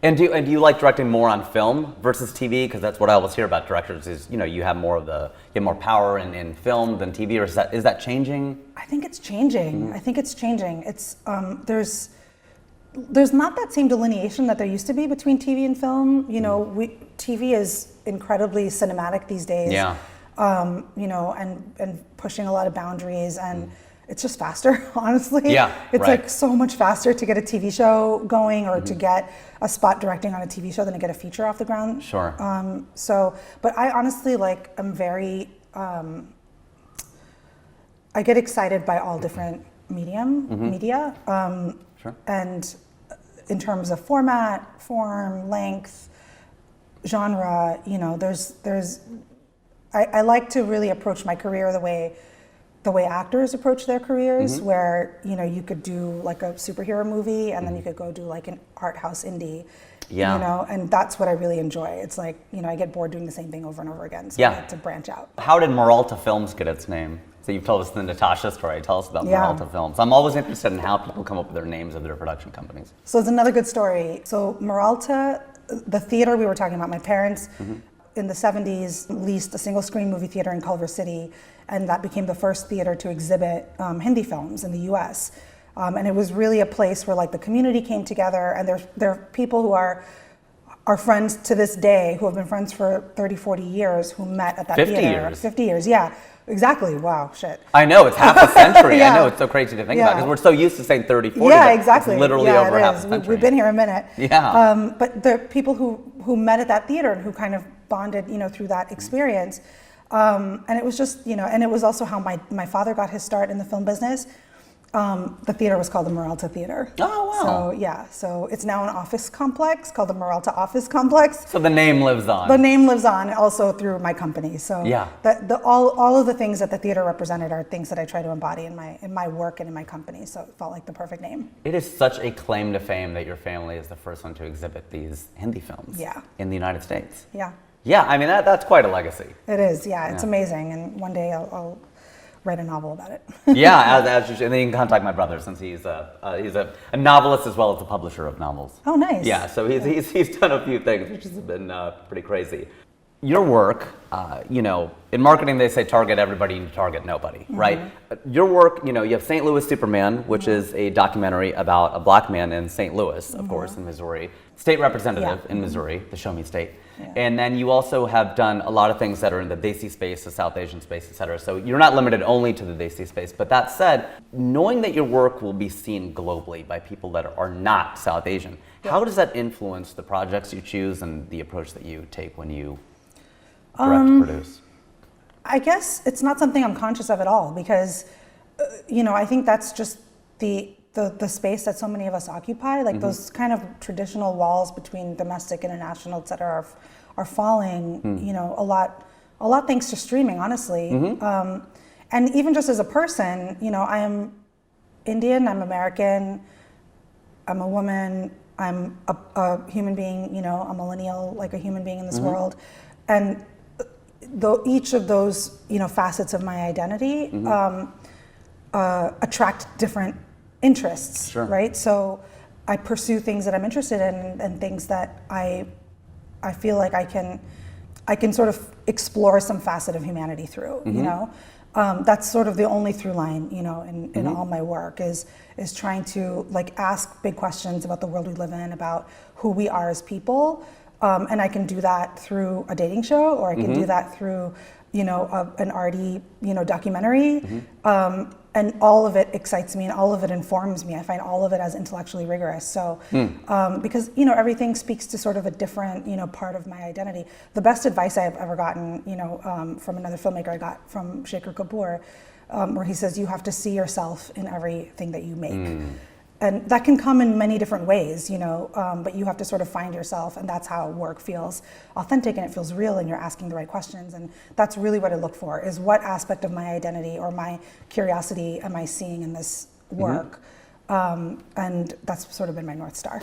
And do you like directing more on film versus TV? Because that's what I always hear about directors is, you have you have more power in film than TV, or is that changing? I think it's changing. I think it's changing. It's there's not that same delineation that there used to be between TV and film. TV is incredibly cinematic these days. Yeah. And pushing a lot of boundaries, and it's just faster, honestly. Yeah, it's right. like so much faster to get a TV show going or to get a spot directing on a TV show than to get a feature off the ground. Sure. But I honestly I'm very, I get excited by all different media. Sure. And in terms of format, form, length, genre, I like to really approach my career the way actors approach their careers, where you could do like a superhero movie and then you could go do like an art house indie. Yeah. And that's what I really enjoy. It's like, I get bored doing the same thing over and over again, so I like to branch out. How did Meralta Films get its name? So you've told us the Natasha story. Tell us about Meralta Films. I'm always interested in how people come up with their names of their production companies. So it's another good story. So Meralta, the theater we were talking about, my parents in the 70s leased a single screen movie theater in Culver City, and that became the first theater to exhibit Hindi films in the US. And it was really a place where like the community came together, and there are people who are friends to this day, who have been friends for 30, 40 years, who met at that 50 theater. years. 50 years, yeah. Exactly, wow, shit. I know, it's half a century. I know, it's so crazy to think about, because we're so used to saying 30, 40, yeah, exactly. It's literally over half a century. We've been here a minute. Yeah. But the people who met at that theater and who kind of bonded, through that experience. And it was just, and it was also how my father got his start in the film business. The theater was called the Meralta Theater. Oh, wow. So it's now an office complex called the Meralta Office Complex. So the name lives on. The name lives on, also through my company. So yeah. All of the things that the theater represented are things that I try to embody in my work and in my company. So it felt like the perfect name. It is such a claim to fame that your family is the first one to exhibit these Hindi films in the United States. Yeah. Yeah, I mean, that's quite a legacy. It is, yeah. It's amazing. And one day I'll write a novel about it. Yeah, as you should. And then you can contact my brother, since he's a novelist as well as a publisher of novels. Oh, nice. Yeah, so he's done a few things, which has been pretty crazy. Your work, in marketing they say target everybody and target nobody, right? Your work, you have St. Louis Superman, which is a documentary about a black man in St. Louis, of course, in Missouri, state representative in Missouri, the Show Me State. Yeah. And then you also have done a lot of things that are in the Desi space, the South Asian space, et cetera. So you're not limited only to the Desi space. But that said, knowing that your work will be seen globally by people that are not South Asian, how does that influence the projects you choose and the approach that you take when you direct and produce? I guess it's not something I'm conscious of at all, because, I think that's just the space that so many of us occupy. Like those kind of traditional walls between domestic, international, et cetera, are falling, a lot thanks to streaming, honestly. And even just as a person, I am Indian, I'm American, I'm a woman, I'm a human being, a millennial, like a human being in this world. And each of those, facets of my identity attract different interests, right? So I pursue things that I'm interested in and things that I feel like I can sort of explore some facet of humanity through, that's sort of the only through line, in all my work is trying to like ask big questions about the world we live in, about who we are as people. And I can do that through a dating show, or I can do that through, an arty, documentary. And all of it excites me and all of it informs me. I find all of it as intellectually rigorous. So, because, everything speaks to sort of a different, part of my identity. The best advice I've ever gotten, from another filmmaker I got from Shekhar Kapoor, where he says, you have to see yourself in everything that you make. And that can come in many different ways, but you have to sort of find yourself, and that's how work feels authentic and it feels real, and you're asking the right questions. And that's really what I look for, is what aspect of my identity or my curiosity am I seeing in this work? And that's sort of been my North Star.